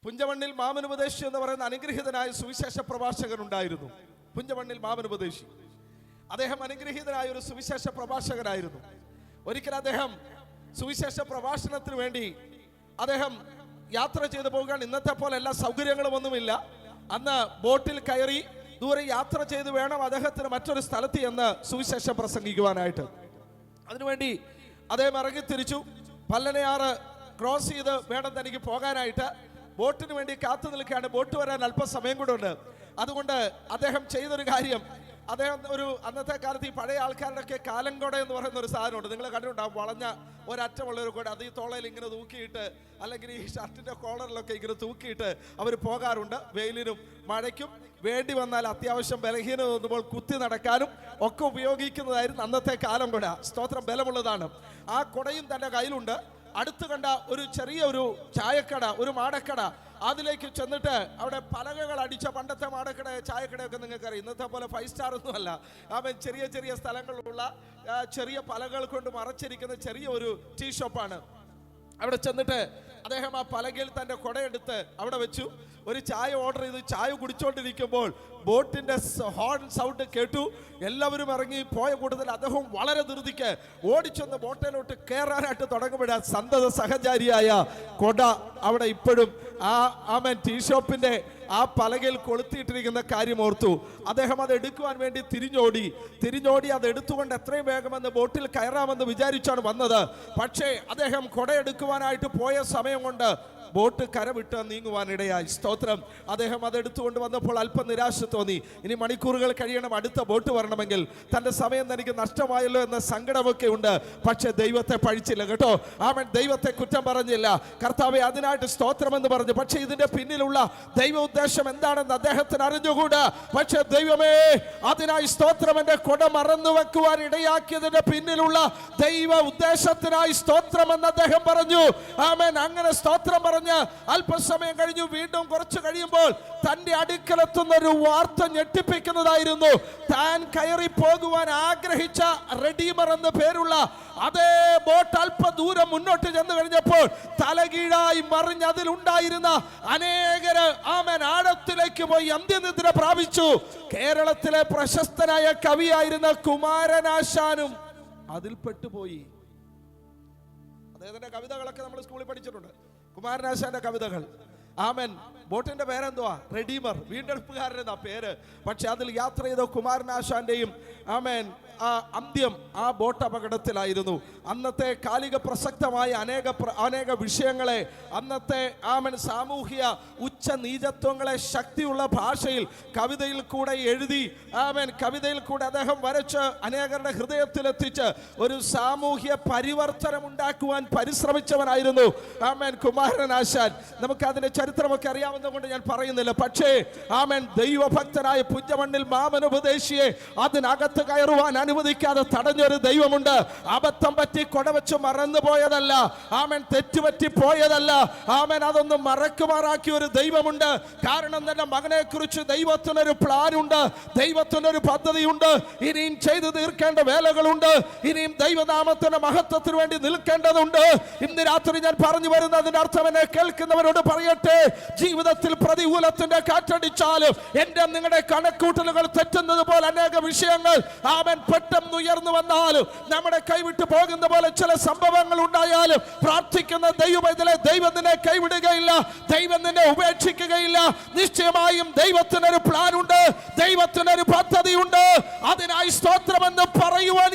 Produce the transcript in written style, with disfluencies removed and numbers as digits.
പുഞ്ചമണ്ണിൽ മാമനുപദേശി എന്ന് പറയുന്ന അനുഗ്രഹീതനായ സുവിശേഷ പ്രഭാഷകൻ ഉണ്ടായിരുന്നു. പുഞ്ചമണ്ണിൽ മാമനുപദേശി അദ്ദേഹം അനുഗ്രഹീതനായ ഒരു സുവിശേഷ പ്രഭാഷകനായിരുന്നു. ഒരിക്കൽ അദ്ദേഹം സുവിശേഷ പ്രഭാഷണത്തിന് വേണ്ടി അദ്ദേഹം യാത്ര ചെയ്തു പോകാൻ. ഇന്നത്തെ പോലെ എല്ലാ സൗകര്യങ്ങളും ഒന്നുമില്ല. അന്ന് ബോട്ടിൽ കയറി ദൂരെ യാത്ര ചെയ്ത് വേണം അദ്ദേഹത്തിന് മറ്റൊരു സ്ഥലത്ത് ചെന്ന് സുവിശേഷം പ്രസംഗിക്കുവാനായിട്ട്. അതിനുവേണ്ടി അദ്ദേഹം ഇറങ്ങിത്തിരിച്ചു. പല്ലനയാറ് ക്രോസ് ചെയ്ത് വേണം തനിക്ക് പോകാനായിട്ട്. ബോട്ടിന് വേണ്ടി കാത്തു നിൽക്കുകയാണ്. ബോട്ട് വരാൻ അല്പസമയം കൂടെ ഉണ്ട്. അതുകൊണ്ട് അദ്ദേഹം ചെയ്തൊരു കാര്യം, അദ്ദേഹം അന്നത്തെ കാലത്ത് ഈ പഴയ ആൾക്കാരുടെയൊക്കെ കാലംകൊട എന്ന് പറയുന്ന ഒരു സാധനമുണ്ട്. നിങ്ങൾ കണ്ടിട്ടുണ്ടാവും, വളഞ്ഞ ഒരറ്റമുള്ള ഒരു കൊട. അത് ഈ തോളയിൽ ഇങ്ങനെ തൂക്കിയിട്ട് അല്ലെങ്കിൽ ഈ ഷർട്ടിന്റെ കോളറിലൊക്കെ ഇങ്ങനെ തൂക്കിയിട്ട് അവർ പോകാറുണ്ട്. വെയിലിനും മഴയ്ക്കും വേണ്ടി വന്നാൽ അത്യാവശ്യം ബലഹീനത തോന്നുമ്പോൾ കുത്തി നടക്കാനും ഒക്കെ ഉപയോഗിക്കുന്നതായിരുന്നു അന്നത്തെ കാലം കൊട. സ്തോത്രം, ബലമുള്ളതാണ്. ആ കൊടയും തൻ്റെ കയ്യിലുണ്ട്. അടുത്ത് കണ്ട ഒരു ചെറിയ ഒരു ചായക്കട, ഒരു മാടക്കട, അതിലേക്ക് ചെന്നിട്ട് അവിടെ പലകകൾ അടിച്ച പണ്ടത്തെ മാടക്കട ചായക്കടയൊക്കെ നിങ്ങൾക്കറിയാം. ഇന്നത്തെ പോലെ 5 സ്റ്റാർ ഒന്നും അല്ല. അവൻ ചെറിയ ചെറിയ സ്ഥലങ്ങളിലുള്ള ചെറിയ പലകൾ കൊണ്ട് മറച്ചിരിക്കുന്ന ചെറിയ ഒരു ടീ ഷോപ്പാണ്. അവിടെ ചെന്നിട്ട് അദ്ദേഹം ആ പലകയിൽ തൻ്റെ കുടയെടുത്ത് അവിടെ വെച്ചു. ഒരു ചായ ഓർഡർ ചെയ്ത് ചായ കുടിച്ചുകൊണ്ടിരിക്കുമ്പോൾ ബോട്ടിന്റെ ഹോൺ സൗണ്ട് കേട്ടു. എല്ലാവരും ഇറങ്ങി പോയ കൂട്ടത്തിൽ അദ്ദേഹം വളരെ ധൃതിക്ക് ഓടിച്ചൊന്ന് ബോട്ടിലോട്ട് കയറാനായിട്ട് തുടങ്ങുമ്പോഴാണ് സന്തത സഹചാരിയായ കൊട അവിടെ ഇപ്പോഴും ടീ ഷോപ്പിന്റെ ആ പലകയിൽ കൊളുത്തിയിട്ടിരിക്കുന്ന കാര്യം ഓർത്തു. അദ്ദേഹം അത് എടുക്കുവാൻ വേണ്ടി തിരിഞ്ഞോടി അത് എടുത്തുകൊണ്ട് എത്രയും വേഗമെന്ന് ബോട്ടിൽ കയറാമെന്ന് വിചാരിച്ചാണ് വന്നത്. പക്ഷേ അദ്ദേഹം കൊടയെടുക്കുവാനായിട്ട് പോയ സമയം കൊണ്ട് ബോട്ട് കരവിട്ട് നീങ്ങുവാനിടയായി. സ്തോത്രം. അദ്ദേഹം അതെടുത്തുകൊണ്ട് വന്നപ്പോൾ അല്പം നിരാശ തോന്നി. ഇനി മണിക്കൂറുകൾ കഴിയണം അടുത്ത ബോട്ട് വരണമെങ്കിൽ. തൻ്റെ സമയം തനിക്ക് നഷ്ടമായല്ലോ എന്ന സങ്കടമൊക്കെ ഉണ്ട്. പക്ഷെ ദൈവത്തെ പഴിച്ചില്ല കേട്ടോ. അവൻ ദൈവത്തെ കുറ്റം പറഞ്ഞില്ല. കർത്താവെ അതിനായിട്ട് സ്തോത്രം എന്ന് പറഞ്ഞു. പക്ഷെ ഇതിന്റെ പിന്നിലുള്ള ദൈവ ഉദ്ദേശം എന്താണെന്ന് അദ്ദേഹത്തിന് അറിഞ്ഞുകൂടാ. പക്ഷെ ദൈവമേ, അതിനായി സ്തോത്രം, എന്റെ കൊട മറന്നു വെക്കുവാൻ ഇടയാക്കിയതിന്റെ പിന്നിലുള്ള ദൈവ ഉദ്ദേശത്തിനായി സ്തോത്രം എന്ന് അദ്ദേഹം പറഞ്ഞു. ആമേൻ. അങ്ങനെ സ്തോത്രം പറഞ്ഞ് അല്പസമയം കഴിഞ്ഞു. വീണ്ടും കുറച്ച് കഴിയുമ്പോൾ തന്റെ അടുക്കലെത്തുന്ന ഒരു വാർത്ത ഞെട്ടിപ്പിക്കുന്നതായിരുന്നു. താൻ കയറി പോകുവാൻ ആഗ്രഹിച്ച റെഡീമർ എന്ന് പേരുള്ള അതേ ബോട്ട് അല്പ ദൂരം മുന്നോട്ട് ചെന്ന് കഴിഞ്ഞപ്പോൾ തലകീഴായി മറിഞ്ഞ് അതിലുണ്ടായിരുന്ന അനേകര് ആഴത്തിലേക്ക് പോയി അന്ത്യനിദ്ര പ്രാപിച്ചു. കേരളത്തിലെ പ്രശസ്തനായ കവിയായിരുന്ന കുമാരനാശാനും അതിൽ പെട്ടുപോയി. അദ്ദേഹത്തിന്റെ കവിതകളൊക്കെ നമ്മൾ സ്കൂളിൽ പഠിച്ചിട്ടുണ്ട്. കുമാരനാശാന്റെ കവിതകൾ. ആമേൻ. ബോട്ടിന്റെ പേരെന്തുവാ? റെഡീമർ, വീണ്ടെടുപ്പുകാരൻ എന്നാ പേര്. പക്ഷെ അതിൽ യാത്ര ചെയ്ത കുമാരനാശാന്റെയും അന്ത്യം ആ ബോട്ട് അപകടത്തിലായിരുന്നു. അന്നത്തെ കാലിക പ്രസക്തമായ അനേക വിഷയങ്ങളെ, അന്നത്തെ സാമൂഹിക ഉച്ച നീചത്വങ്ങളെ ശക്തിയുള്ള ഭാഷയിൽ കവിതയിൽ കൂടെ എഴുതി, കവിതയിൽ കൂടെ അദ്ദേഹം വരച്ച് അനേകരുടെ ഹൃദയത്തിലെത്തിച്ച് ഒരു സാമൂഹ്യ പരിവർത്തനം ഉണ്ടാക്കുവാൻ പരിശ്രമിച്ചവനായിരുന്നു കുമാരനാശാൻ. നമുക്ക് അതിന്റെ ചരിത്രമൊക്കെ അറിയാവുന്നതുകൊണ്ട് ഞാൻ പറയുന്നില്ല. പക്ഷേ ദൈവഭക്തനായ പുഞ്ചമണ്ണിൽ മാമനുപദേശിയെ അതിനകത്ത് കയറുവാൻ അനുവദിക്കാതെ തടഞ്ഞൊരു ദൈവമുണ്ട്. അബദ്ധം പറ്റി കൊടവെച്ച് മറന്നുപോയതല്ല. തെറ്റുപറ്റി പോയതല്ല. അതൊന്നും മറക്കുമാറാക്കിയ ഒരു ദൈവമുണ്ട്. കാരണം തന്നെ മകനെ കുറിച്ച് ദൈവത്തിനൊരു പ്ലാനുണ്ട്, ദൈവത്തിനൊരു പദ്ധതിയുണ്ട്. ഇനിയും ചെയ്തു തീർക്കേണ്ട വേലകളുണ്ട്. ഇനിയും ദൈവനാമത്തിന്റെ മഹത്വത്തിന് വേണ്ടി നിൽക്കേണ്ടതുണ്ട്. ഇന്ന് രാത്രി ഞാൻ പറഞ്ഞു വരുന്നതിന്റെ അർത്ഥം എന്നെ കേൾക്കുന്നവരോട് പറയട്ടെ, ജീവിതത്തിൽ പ്രതികൂലത്തിന്റെ കാറ്റടിച്ചാലും എന്റെ നിങ്ങളുടെ കണക്കൂട്ടലുകൾ തെറ്റുന്നത് പോലെ അനേക വിഷയങ്ങൾ പെട്ടെന്ന് ഉയർന്നു വന്നാലും നമ്മുടെ കൈവിട്ട് പോകുന്ന പോലെ ചില സംഭവങ്ങൾ ഉണ്ടായാലും പ്രാർത്ഥിക്കുന്ന ദൈവം നിന്നെ കൈവിടുകയില്ല, ദൈവം നിന്നെ ഉപേക്ഷിക്കുകയില്ല. നിശ്ചയമായും ദൈവത്തിനൊരു പ്ലാൻ ഉണ്ട്, ദൈവത്തിനൊരു പദ്ധതിയുണ്ട്. അതിനായി സ്തോത്രമെന്ന് പറയുവാൻ